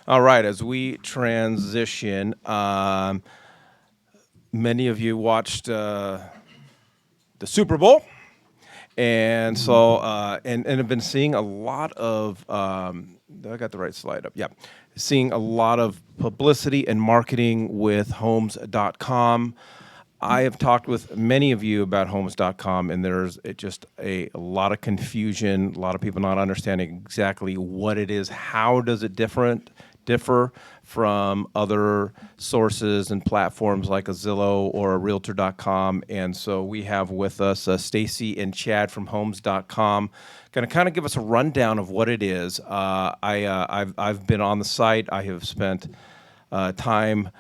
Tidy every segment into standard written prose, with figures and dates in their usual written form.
All right, as we transition, many of you watched the Super Bowl, and so and have been seeing a lot of. I got the right slide up. Yeah, seeing a lot of publicity and marketing with Homes.com. I have talked with many of you about Homes.com, and there's just a lot of confusion, a lot of people not understanding exactly what it is, how does it differ from other sources and platforms like a Zillow or a Realtor.com. And so we have with us Stacy and Chad from Homes.com, going to kind of give us a rundown of what it is. I've been on the site. I have spent time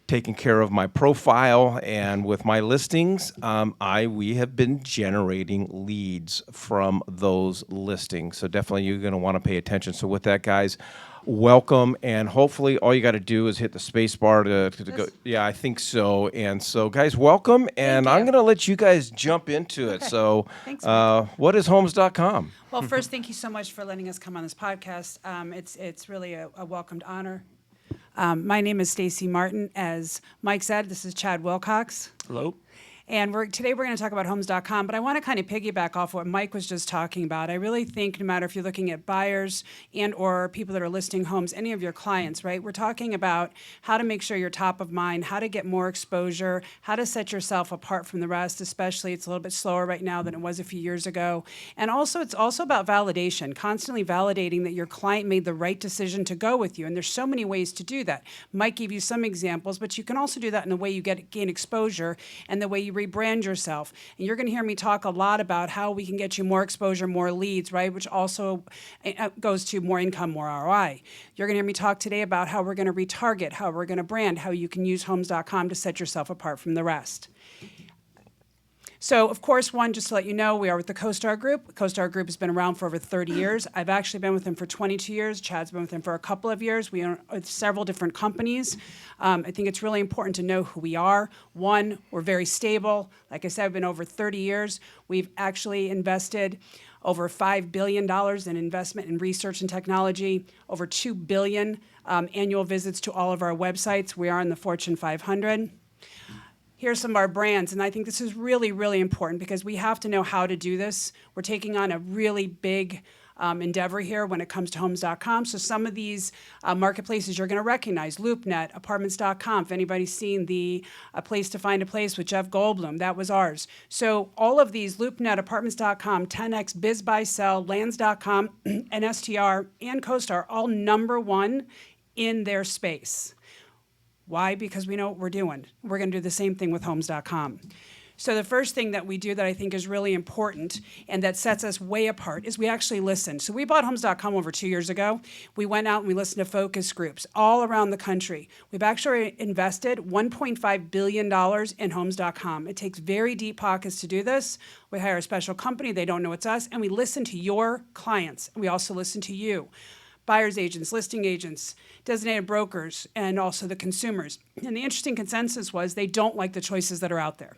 taking care of my profile, and with my listings, we have been generating leads from those listings. So definitely you're going to want to pay attention. So with that, guys, welcome, and hopefully all you got to do is hit the space bar to go. Yeah, I think so. And so, guys, welcome, and I'm going to let you guys jump into it. So, Thanks, Mike. what is Homes.com? Well, first, thank you so much for letting us come on this podcast. It's really a welcomed honor. My name is Stacy Martin. As Mike said, this is Chad Wilcox. Hello. And today we're going to talk about Homes.com, but I want to kind of piggyback off what Mike was just talking about. I really think no matter if you're looking at buyers and or people that are listing homes, any of your clients, right? We're talking about how to make sure you're top of mind, how to get more exposure, how to set yourself apart from the rest, especially it's a little bit slower right now than it was a few years ago. And also, it's also about validation, constantly validating that your client made the right decision to go with you. And there's so many ways to do that. Mike gave you some examples, but you can also do that in the way you gain exposure and the way you rebrand yourself. And you're going to hear me talk a lot about how we can get you more exposure, more leads, right? Which also goes to more income, more ROI. You're going to hear me talk today about how we're going to retarget, how we're going to brand, how you can use Homes.com to set yourself apart from the rest. So, of course, just to let you know, we are with the CoStar Group. CoStar Group has been around for over 30 years. I've actually been with them for 22 years. Chad's been with them for a couple of years. We own several different companies. I think it's really important to know who we are. One, we're very stable. Like I said, we've been over 30 years. We've actually invested over $5 billion in investment in research and technology, over 2 billion annual visits to all of our websites. We are in the Fortune 500. Here's some of our brands, and I think this is really, really important because we have to know how to do this. We're taking on a really big endeavor here when it comes to Homes.com. So some of these marketplaces you're going to recognize: LoopNet, Apartments.com. If anybody's seen the Place to Find a Place with Jeff Goldblum, that was ours. So all of these: LoopNet, Apartments.com, 10X, BizBuySell, Lands.com, and STR, and CoStar, all number one in their space. Why? Because we know what we're doing. We're going to do the same thing with Homes.com. So the first thing that we do that I think is really important and that sets us way apart is we actually listen. So we bought Homes.com over 2 years ago. We went out and we listened to focus groups all around the country. We've actually invested $1.5 billion in Homes.com. It takes very deep pockets to do this. We hire a special company. They don't know it's us. And we listen to your clients. And we also listen to you. Buyers agents, listing agents, designated brokers, and also the consumers. And the interesting consensus was they don't like the choices that are out there.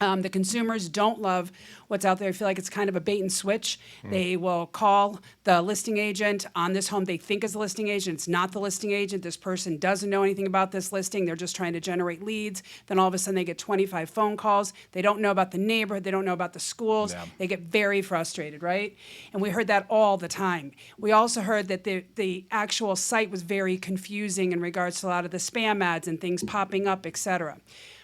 The consumers don't love what's out there. I feel like it's kind of a bait and switch. They will call the listing agent on this home they think is the listing agent. It's not the listing agent. This person doesn't know anything about this listing. They're just trying to generate leads. Then all of a sudden they get 25 phone calls. They don't know about the neighborhood. They don't know about the schools. Yeah. They get very frustrated, right? And we heard that all the time. We also heard that the actual site was very confusing in regards to a lot of the spam ads and things popping up, et cetera.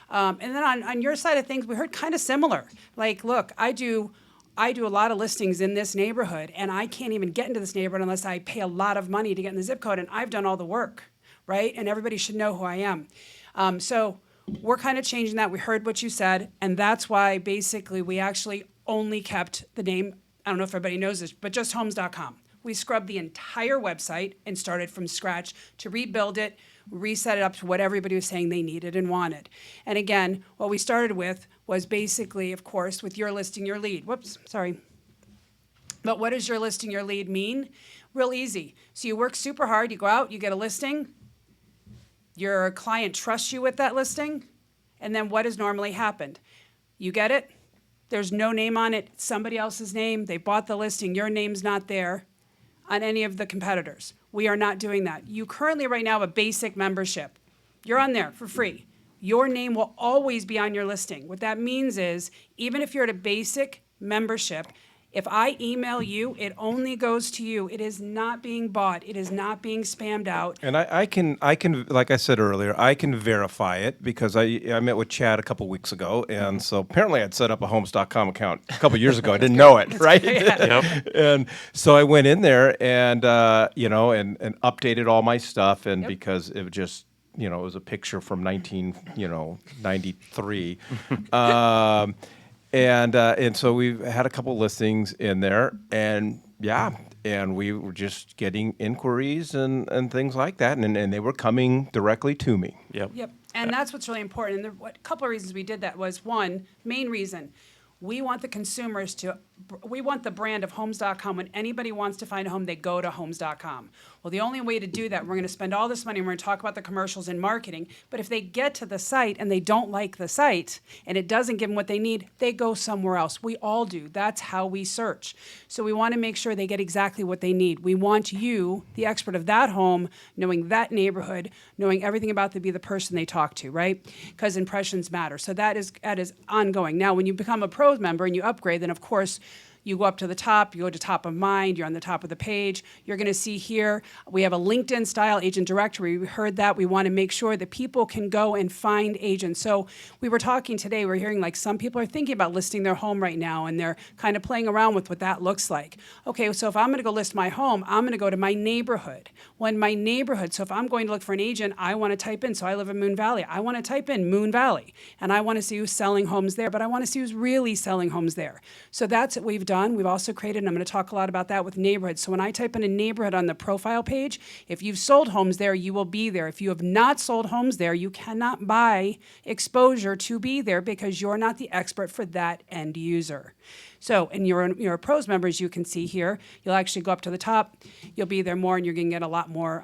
And then on your side of things, we heard kind of similar. Like, look, I do a lot of listings in this neighborhood, and I can't even get into this neighborhood unless I pay a lot of money to get in the zip code, and I've done all the work, right? And everybody should know who I am. So we're kind of changing that. We heard what you said, and that's why basically we actually only kept the name, I don't know if everybody knows this, but just Homes.com. We scrubbed the entire website and started from scratch to rebuild it, reset it up to what everybody was saying they needed and wanted. And again, what we started with was basically, of course, with your listing, your lead. Whoops, sorry. But what does your listing, your lead mean? Real easy. So you work super hard, you go out, you get a listing, your client trusts you with that listing, and then what has normally happened? You get it, there's no name on it, it's somebody else's name, they bought the listing, your name's not there on any of the competitors. We are not doing that. You currently right now have a basic membership. You're on there for free. Your name will always be on your listing. What that means is, even if you're at a basic membership, if I email you, it only goes to you. It is not being bought. It is not being spammed out. And I can, like I said earlier, I can verify it because I met with Chad a couple weeks ago, and so apparently I'd set up a Homes.com account a couple years ago. I didn't know it, right? Yep. And so I went in there and and updated all my stuff, and because it just it was a picture from 1993. And so we've had a couple listings in there, and and we were just getting inquiries and things like that, and they were coming directly to me. Yep. Yep, and that's what's really important. And a couple of reasons we did that was, one, main reason, we want the consumers to, we want the brand of Homes.com. When anybody wants to find a home, they go to Homes.com. Well, the only way to do that, we're going to spend all this money, and we're going to talk about the commercials and marketing, but if they get to the site and they don't like the site and it doesn't give them what they need, they go somewhere else. We all do. That's how we search. So we want to make sure they get exactly what they need. We want you, the expert of that home, knowing that neighborhood, knowing everything about to be the person they talk to, right? Because impressions matter. So that is ongoing. Now, when you become a Pros member and you upgrade, then of course, you go up to the top, you go to top of mind, you're on the top of the page. You're going to see here, we have a LinkedIn style agent directory. We heard that. We want to make sure that people can go and find agents. So we were talking today, we're hearing like some people are thinking about listing their home right now, and they're kind of playing around with what that looks like. Okay, so if I'm going to go list my home, I'm going to go to my neighborhood. When my neighborhood, so if I'm going to look for an agent, I want to type in, so I live in Moon Valley, I want to type in Moon Valley, and I want to see who's selling homes there, but I want to see who's really selling homes there. So that's what we've done. We've also created, and I'm going to talk a lot about that with neighborhoods. So when I type in a neighborhood on the profile page, if you've sold homes there, you will be there. If you have not sold homes there, you cannot buy exposure to be there because you're not the expert for that end user. So, and you're a Pros member, as you can see here, you'll actually go up to the top, you'll be there more, and you're going to get a lot more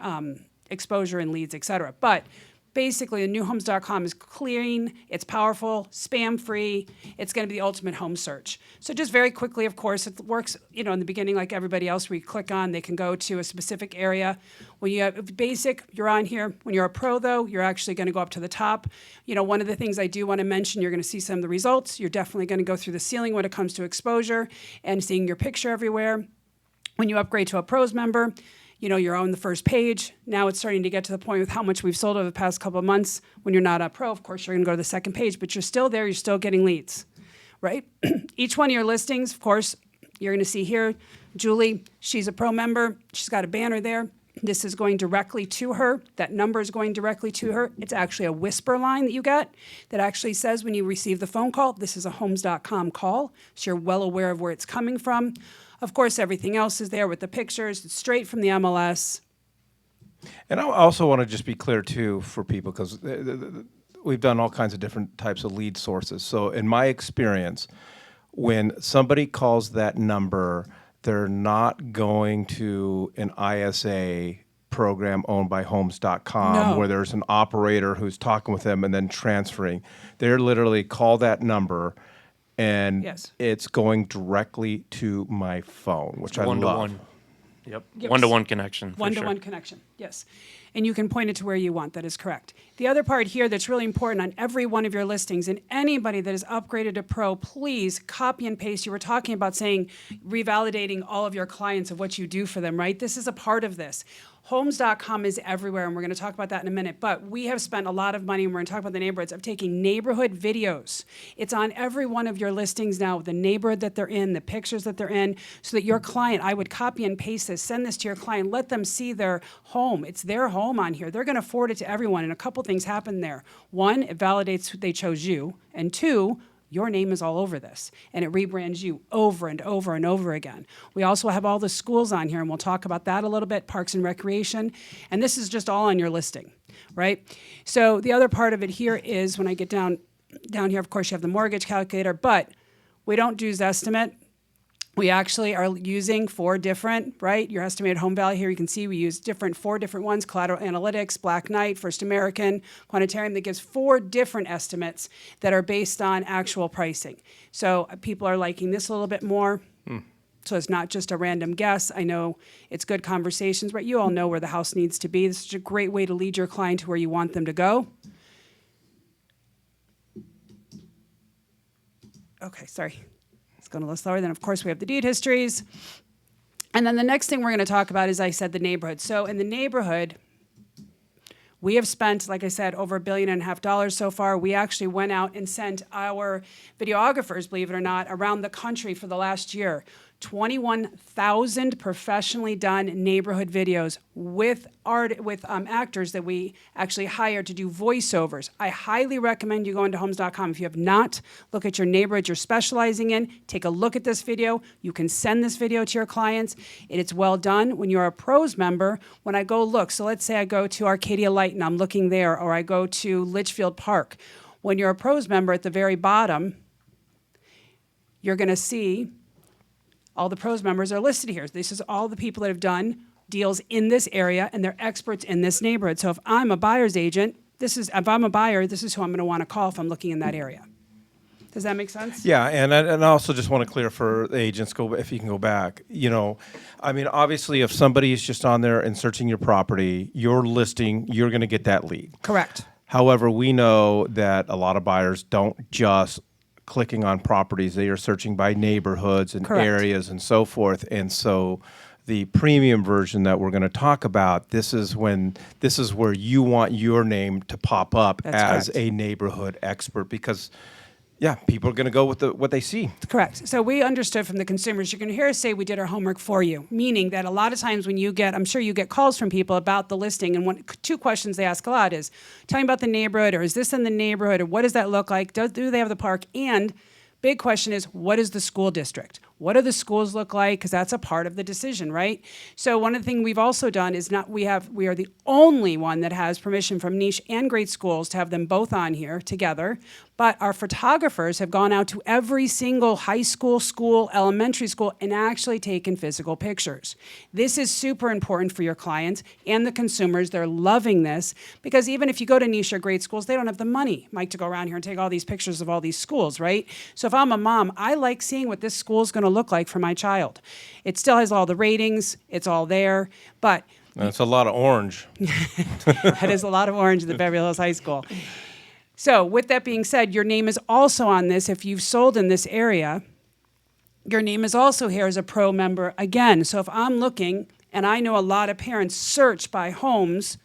exposure and leads, et cetera. But basically, the newhomes.com is clean, it's powerful, spam-free, it's going to be the ultimate home search. So just very quickly, of course, it works, in the beginning like everybody else, where you click on, they can go to a specific area. When you have basic, you're on here. When you're a Pro, though, you're actually going to go up to the top. One of the things I do want to mention, you're going to see some of the results. You're definitely going to go through the ceiling when it comes to exposure and seeing your picture everywhere. When you upgrade to a Pros member, you're on the first page. Now it's starting to get to the point with how much we've sold over the past couple of months. When you're not a Pro, of course, you're going to go to the second page, but you're still there. You're still getting leads, right? Each one of your listings, of course, you're going to see here, Julie, she's a Pro member. She's got a banner there. This is going directly to her. That number is going directly to her. It's actually a whisper line that you get that actually says when you receive the phone call, this is a Homes.com call, so you're well aware of where it's coming from. Of course, everything else is there with the pictures. It's straight from the MLS. And I also want to just be clear, too, for people, because we've done all kinds of different types of lead sources. So in my experience, when somebody calls that number, they're not going to an ISA program owned by Homes.com No. where there's an operator who's talking with them and then transferring. They're literally call that number, and Yes. it's going directly to my phone, which I love. One-to-one. Yep. Yes. One-to-one connection. One-to-one connection, yes. And you can point it to where you want. That is correct. The other part here that's really important on every one of your listings, and anybody that is upgraded to Pro, please copy and paste. You were talking about saying, revalidating all of your clients of what you do for them, right? This is a part of this. Homes.com is everywhere, and we're going to talk about that in a minute. But we have spent a lot of money, and we're going to talk about the neighborhoods, of taking neighborhood videos. It's on every one of your listings now, the neighborhood that they're in, the pictures that they're in, so that your client, I would copy and paste this, send this to your client, let them see their home. It's their home on here. They're going to forward it to everyone, and a couple things happen there. One, it validates who they chose you, and two, your name is all over this, and it rebrands you over and over and over again. We also have all the schools on here, and we'll talk about that a little bit, parks and recreation, and this is just all on your listing, right? So the other part of it here is when I get down here, of course, you have the mortgage calculator, but we don't do Zestimate. We actually are using 4 different, right? Your estimated home value here, you can see we use 4 different ones, Collateral Analytics, Black Knight, First American, Quantitarium, that gives 4 different estimates that are based on actual pricing. So people are liking this a little bit more. So it's not just a random guess. I know it's good conversations, right? You all know where the house needs to be. This is a great way to lead your client to where you want them to go. Okay, sorry. It's going a little slower. Then, of course, we have the deed histories. And then the next thing we're going to talk about is, I said, the neighborhood. So in the neighborhood, we have spent, like I said, over $1.5 billion so far. We actually went out and sent our videographers, believe it or not, around the country for the last year. 21,000 professionally done neighborhood videos with actors that we actually hired to do voiceovers. I highly recommend you go into homes.com. If you have not, look at your neighborhood you're specializing in. Take a look at this video. You can send this video to your clients. It's well done. When you're a pros member, when I go look, so let's say I go to Arcadia Light and I'm looking there, or I go to Litchfield Park. When you're a pros member, at the very bottom, you're going to see all the pros members are listed here. This is all the people that have done deals in this area, and they're experts in this neighborhood. So if I'm a buyer's agent, if I'm a buyer, this is who I'm going to want to call if I'm looking in that area. Does that make sense? Yeah, and I also just want to clear for the agents, if you can go back. I mean, obviously, if somebody is just on there and searching your property, your listing, you're going to get that lead. Correct. However, we know that a lot of buyers don't just clicking on properties. They are searching by neighborhoods and Correct. areas and so forth. And so the premium version that we're going to talk about, this is where you want your name to pop up That's as correct. a neighborhood expert, because people are going to go with what they see. Correct. So we understood from the consumers, you're going to hear us say we did our homework for you, meaning that a lot of times when I'm sure you get calls from people about the listing, and two questions they ask a lot is, tell me about the neighborhood, or is this in the neighborhood, or what does that look like? Do they have the park? And big question is, what is the school district? What do the schools look like? Because that's a part of the decision, right? So one of the things we've also done is we are the only one that has permission from niche and great schools to have them both on here together. But our photographers have gone out to every single high school, elementary school, and actually taken physical pictures. This is super important for your clients and the consumers. They're loving this because even if you go to niche or great schools, they don't have the money, Mike, to go around here and take all these pictures of all these schools, right? So if I'm a mom, I like seeing what this school's going to look like for my child. It still has all the ratings. It's all there. But And it's a lot of orange. that is a lot of orange at the Beverly Hills High School. So with that being said, your name is also on this. If you've sold in this area, your name is also here as a pro member again. So if I'm looking, and I know a lot of parents search by homes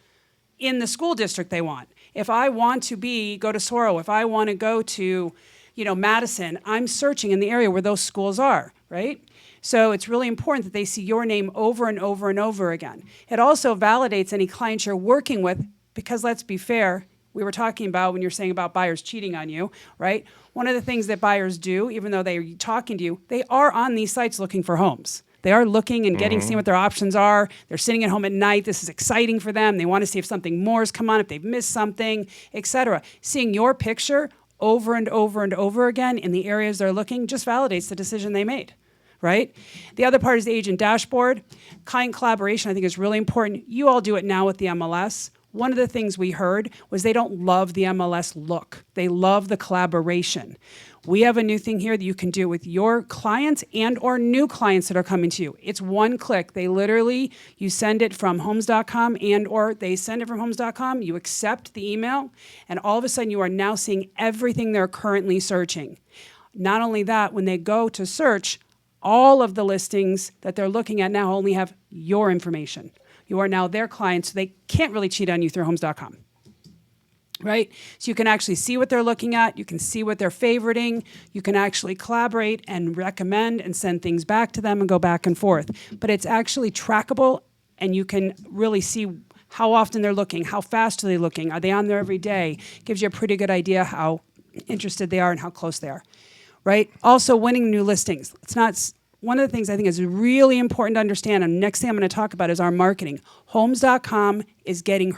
in the school district they want. If I want to go to Soro, if I want to go to, Madison, I'm searching in the area where those schools are, right? So it's really important that they see your name over and over and over again. It also validates any clients you're working with, because let's be fair, we were talking about when you're saying about buyers cheating on you, right? One of the things that buyers do, even though they're talking to you, they are on these sites looking for homes. They are looking and seeing what their options are. They're sitting at home at night. This is exciting for them. They want to see if something more has come on, if they've missed something, etc. Seeing your picture over and over and over again in the areas they're looking just validates the decision they made, right? The other part is the agent dashboard. Client collaboration, I think, is really important. You all do it now with the MLS. One of the things we heard was they don't love the MLS look. They love the collaboration. We have a new thing here that you can do with your clients and or new clients that are coming to you. It's one click. You send it from homes.com and or they send it from homes.com. You accept the email, and all of a sudden you are now seeing everything they're currently searching. Not only that, when they go to search, all of the listings that they're looking at now only have your information. You are now their client, so they can't really cheat on you through homes.com, right? So you can actually see what they're looking at. You can see what they're favoriting. You can actually collaborate and recommend and send things back to them and go back and forth. But it's actually trackable, and you can really see how often they're looking, how fast are they looking, are they on there every day? Gives you a pretty good idea how interested they are and how close they are, right? Also, winning new listings. One of the things I think is really important to understand, and the next thing I'm going to talk about is our marketing. Homes.com is getting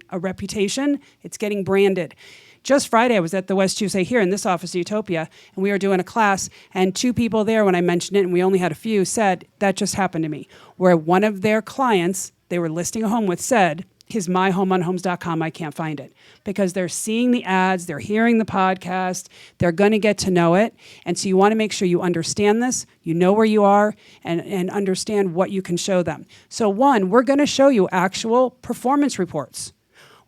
a reputation. It's getting branded. Just Friday, I was at the West Tuesday here in this office, Utopia, and we were doing a class, and two people there, when I mentioned it, and we only had a few, said, that just happened to me, where one of their clients they were listing a home with said, his My Home on Homes.com, I can't find it because they're seeing the ads, they're hearing the podcast, they're going to get to know it. And so you want to make sure you understand this, you know where you are, and understand what you can show them. So one, we're going to show you actual performance reports.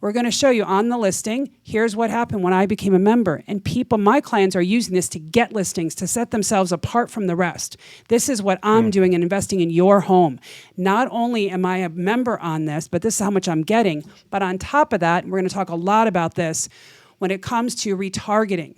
We're going to show you on the listing, here's what happened when I became a member. And people, my clients are using this to get listings, to set themselves apart from the rest. This is what I'm doing and investing in your home. Not only am I a member on this, but this is how much I'm getting. But on top of that, we're going to talk a lot about this when it comes to retargeting.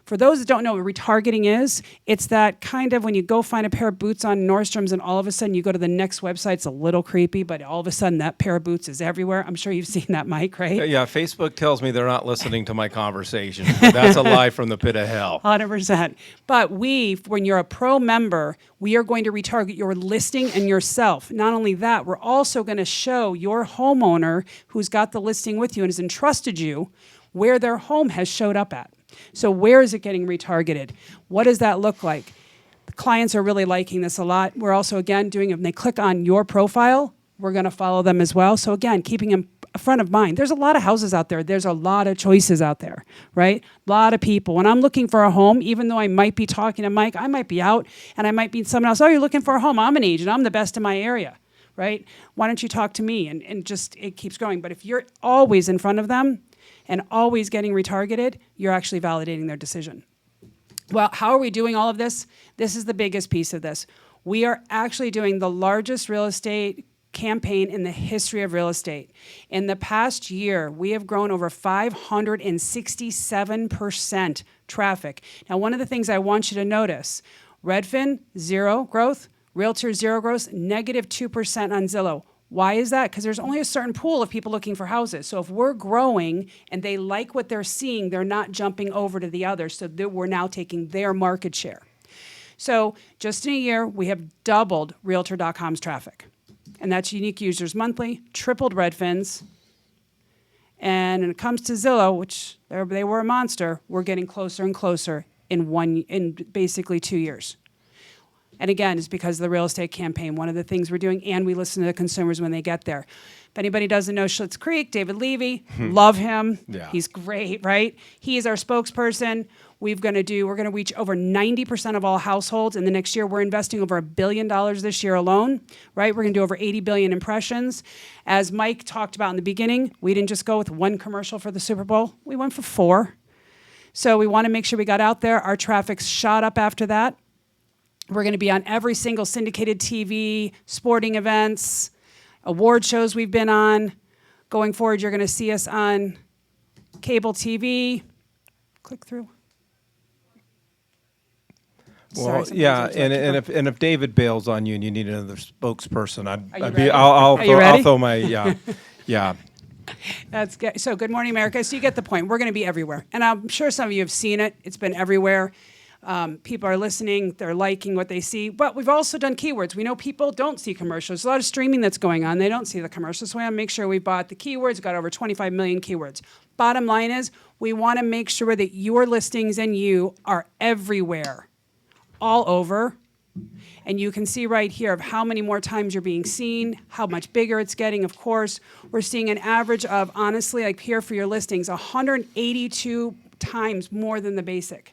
For those that don't know what retargeting is, it's that kind of when you go find a pair of boots on Nordstrom's and all of a sudden you go to the next website, it's a little creepy, but all of a sudden that pair of boots is everywhere. I'm sure you've seen that, Mike, right? Yeah, Facebook tells me they're not listening to my conversation. That's a lie from the pit of hell. 100%. But when you're a pro member, we are going to retarget your listing and yourself. Not only that, we're also going to show your homeowner who's got the listing with you and has entrusted you where their home has showed up at. So where is it getting retargeted? What does that look like? The clients are really liking this a lot. We're also, again, doing, when they click on your profile, we're going to follow them as well. So again, keeping them front of mind. There's a lot of houses out there. There's a lot of choices out there, right? A lot of people. When I'm looking for a home, even though I might be talking to Mike, I might be out and I might be someone else. Oh, you're looking for a home. I'm an agent. I'm the best in my area, right? Why don't you talk to me? And just, it keeps going. But if you're always in front of them, and always getting retargeted, you're actually validating their decision. Well, how are we doing all of this? This is the biggest piece of this. We are actually doing the largest real estate campaign in the history of real estate. In the past year, we have grown over 567% traffic. Now, one of the things I want you to notice, Redfin, 0 growth, Realtor, 0 growth, -2% on Zillow. Why is that? Because there's only a certain pool of people looking for houses. So if we're growing and they like what they're seeing, they're not jumping over to the others. So we're now taking their market share. So just in a year, we have doubled Realtor.com's traffic. And that's unique users monthly, tripled Redfin's. And when it comes to Zillow, which they were a monster, we're getting closer and closer in basically 2 years. And again, it's because of the real estate campaign. One of the things we're doing, and we listen to the consumers when they get there. If anybody doesn't know Schitt's Creek, David Levy, love him. Yeah. He's great, right? He is our spokesperson. We're going to reach over 90% of all households in the next year. We're investing over $1 billion this year alone, right? We're going to do over 80 billion impressions. As Mike talked about in the beginning, we didn't just go with one commercial for the Super Bowl. We went for 4. So we want to make sure we got out there. Our traffic shot up after that. We're going to be on every single syndicated TV, sporting events, award shows we've been on. Going forward, you're going to see us on cable TV. Click through. Well, Sorry, yeah, sometimes and if David bails on you and you need another spokesperson, Are you ready? Are you I'll ready? throw my yeah. That's good. So Good Morning America. So you get the point. We're going to be everywhere. And I'm sure some of you have seen it. It's been everywhere. People are listening. They're liking what they see. But we've also done keywords. We know people don't see commercials. There's a lot of streaming that's going on. They don't see the commercials. So we want to make sure we bought the keywords. Got over 25 million keywords. Bottom line is we want to make sure that your listings and you are everywhere, all over. And you can see right here of how many more times you're being seen, how much bigger it's getting. Of course, we're seeing an average of, honestly, like here for your listings, 182 times more than the basic.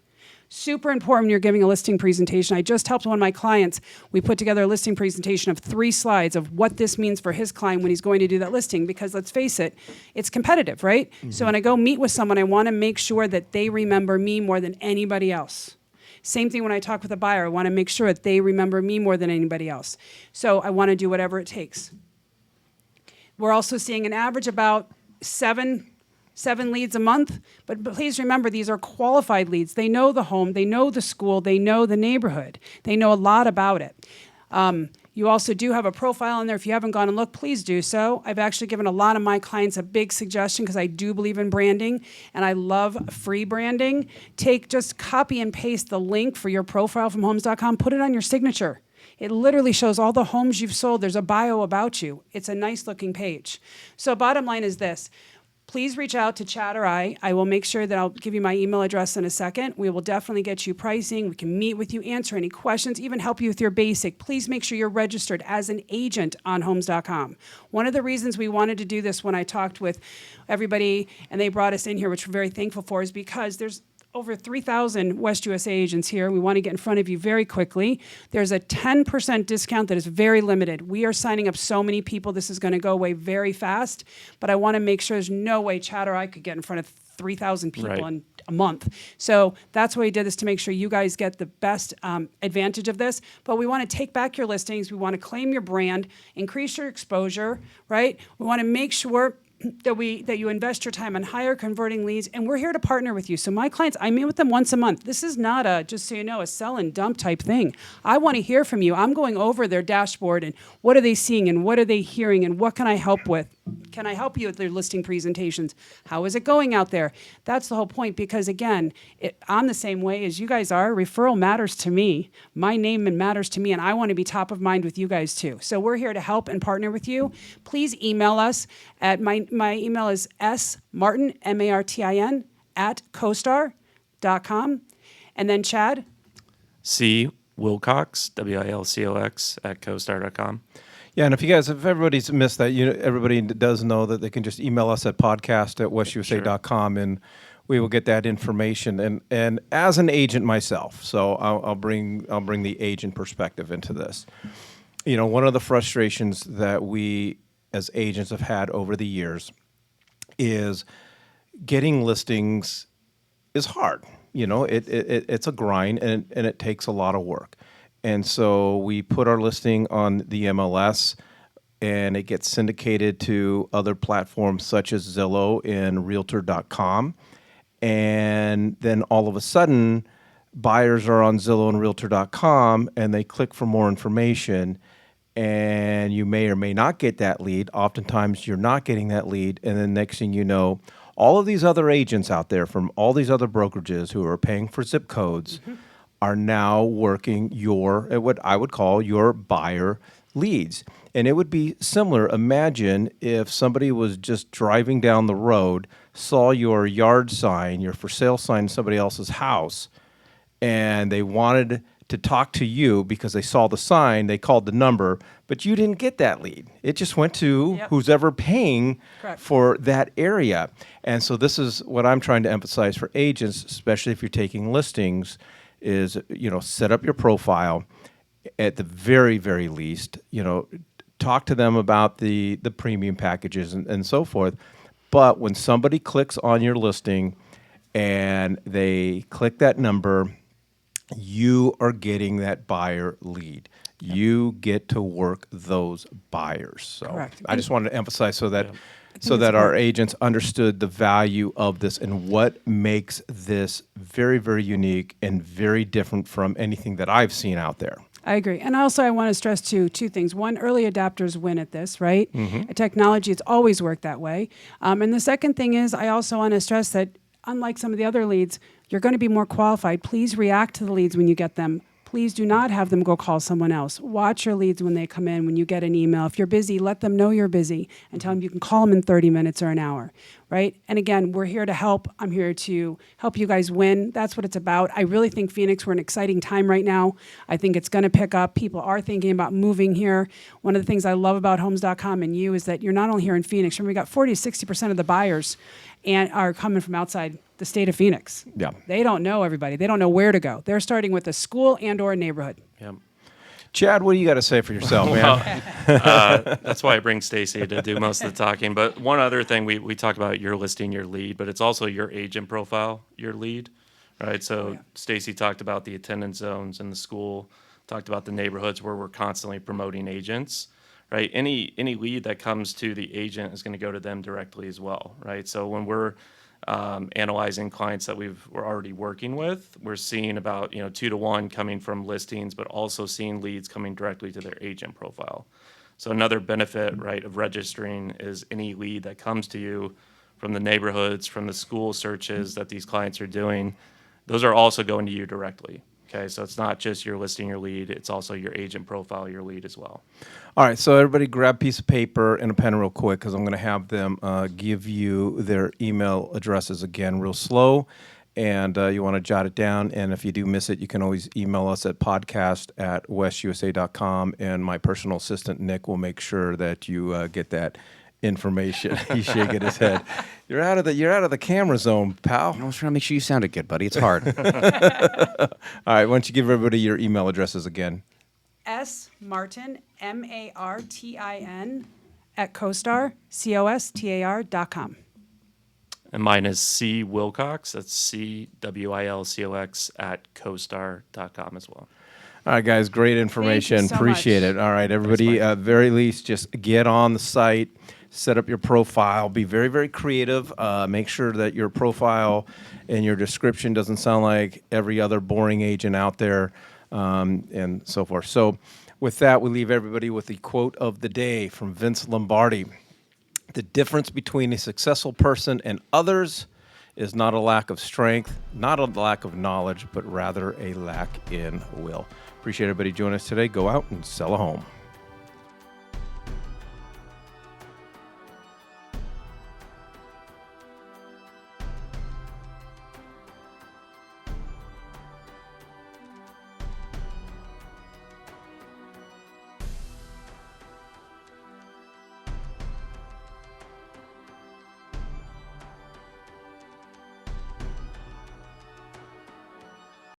Super important when you're giving a listing presentation. I just helped one of my clients. We put together a listing presentation of 3 slides of what this means for his client when he's going to do that listing, because let's face it, it's competitive, right? Mm-hmm. So when I go meet with someone, I want to make sure that they remember me more than anybody else. Same thing when I talk with a buyer. I want to make sure that they remember me more than anybody else. So I want to do whatever it takes. We're also seeing an average about 7 leads a month, but please remember, these are qualified leads. They know the home, they know the school, they know the neighborhood. They know a lot about it. You also do have a profile in there. If you haven't gone and looked, please do so. I've actually given a lot of my clients a big suggestion because I do believe in branding and I love free branding. Just copy and paste the link for your profile from homes.com, put it on your signature. It literally shows all the homes you've sold. There's a bio about you. It's a nice looking page. So bottom line is this. please reach out to Chad or I. I will make sure that I'll give you my email address in a second. We will definitely get you pricing. We can meet with you, answer any questions, even help you with your basic. Please make sure you're registered as an agent on Homes.com. One of the reasons we wanted to do this when I talked with everybody and they brought us in here, which we're very thankful for, is because there's over 3,000 West USA agents here. We want to get in front of you very quickly. There's a 10% discount that is very limited. We are signing up so many people. This is going to go away very fast, but I want to make sure there's no way Chad or I could get in front of 3,000 people Right. in a month. So that's why we did this, to make sure you guys get the best advantage of this. But we want to take back your listings. We want to claim your brand, increase your exposure, right? We want to make sure that you invest your time on higher converting leads, and we're here to partner with you. So my clients, I meet with them once a month. This is not a, just so you know, a sell and dump type thing. I want to hear from you. I'm going over their dashboard and what are they seeing and what are they hearing and what can I help with? Can I help you with their listing presentations? How is it going out there? That's the whole point, because again, I'm the same way as you guys are. Referral matters to me. My name matters to me, and I want to be top of mind with you guys too. So we're here to help and partner with you. Please email us at my email is smartin, MARTIN, @costar.com. And then Chad? C. Wilcox, WILCOX, @costar.com. Yeah, and if everybody's missed that, everybody does know that they can just email us at podcast@westusa.com, and we will get that information. And as an agent myself, so I'll bring the agent perspective into this. One of the frustrations that we as agents have had over the years is getting listings is hard. It's a grind, and it takes a lot of work. And so we put our listing on the MLS, and it gets syndicated to other platforms such as Zillow and Realtor.com. And then all of a sudden, buyers are on Zillow and Realtor.com, and they click for more information, and you may or may not get that lead. Oftentimes, you're not getting that lead, and then next thing you know, all of these other agents out there from all these other brokerages who are paying for zip codes are now working what I would call your buyer leads. And it would be similar. Imagine if somebody was just driving down the road, saw your yard sign, your for sale sign in somebody else's house, and they wanted to talk to you because they saw the sign, they called the number, but you didn't get that lead. It just went to who's ever paying Correct. for that area. And so this is what I'm trying to emphasize for agents, especially if you're taking listings, is, set up your profile at the very, very least, talk to them about the premium packages and so forth. But when somebody clicks on your listing and they click that number, you are getting that buyer lead. You get to work those buyers. So Correct. I just wanted to emphasize so that it's our important. agents understood the value of this and what makes this very, very unique and very different from anything that I've seen out there. I agree. And also I want to stress two things. One, early adopters win at this, right? Technology, it's always worked that way. And the second thing is I also want to stress that unlike some of the other leads, you're going to be more qualified. Please react to the leads when you get them. Please do not have them go call someone else. Watch your leads when they come in, when you get an email. If you're busy, let them know you're busy and tell them you can call them in 30 minutes or an hour, right? And again, we're here to help. I'm here to help you guys win. That's what it's about. I really think Phoenix, we're in an exciting time right now. I think it's going to pick up. People are thinking about moving here. One of the things I love about Homes.com and you is that you're not only here in Phoenix. Remember, we got 40 to 60% of the buyers and are coming from outside the state of Phoenix. Yeah. They don't know everybody. They don't know where to go. They're starting with a school and or a neighborhood. Yep. Chad, what do you got to say for yourself, man? That's why I bring Stacy to do most of the talking. But one other thing, we talk about your listing, your lead, but it's also your agent profile, your lead, right? So Stacy talked about the attendance zones in the school, talked about the neighborhoods where we're constantly promoting agents, right? Any lead that comes to the agent is going to go to them directly as well, right? So when we're analyzing clients that we're already working with, we're seeing about 2 to 1 coming from listings, but also seeing leads coming directly to their agent profile. So another benefit, right, of registering is any lead that comes to you from the neighborhoods, from the school searches that these clients are doing, those are also going to you directly. Okay, so it's not just your listing, your lead, it's also your agent profile, your lead as well. All right, so everybody grab a piece of paper and a pen real quick because I'm going to have them give you their email addresses again real slow. And you want to jot it down. And if you do miss it, you can always email us at podcast@westusa.com. And my personal assistant, Nick, will make sure that you get that information. He's shaking his head. You're out of the camera zone, pal. I was trying to make sure you sounded good, buddy. It's hard. All right, why don't you give everybody your email addresses again? S Martin, MARTIN @CoStar, COSTAR.com. And mine is C Wilcox, that's CWILCOX @CoStar.com as well. All right, guys, great information. so Appreciate much. it. All right, everybody, Mike. very least, just get on the site, set up your profile, be very, very creative. Make sure that your profile and your description doesn't sound like every other boring agent out there, and so forth. So with that, we leave everybody with the quote of the day from Vince Lombardi. The difference between a successful person and others is not a lack of strength, not a lack of knowledge, but rather a lack in will. Appreciate everybody joining us today. Go out and sell a home.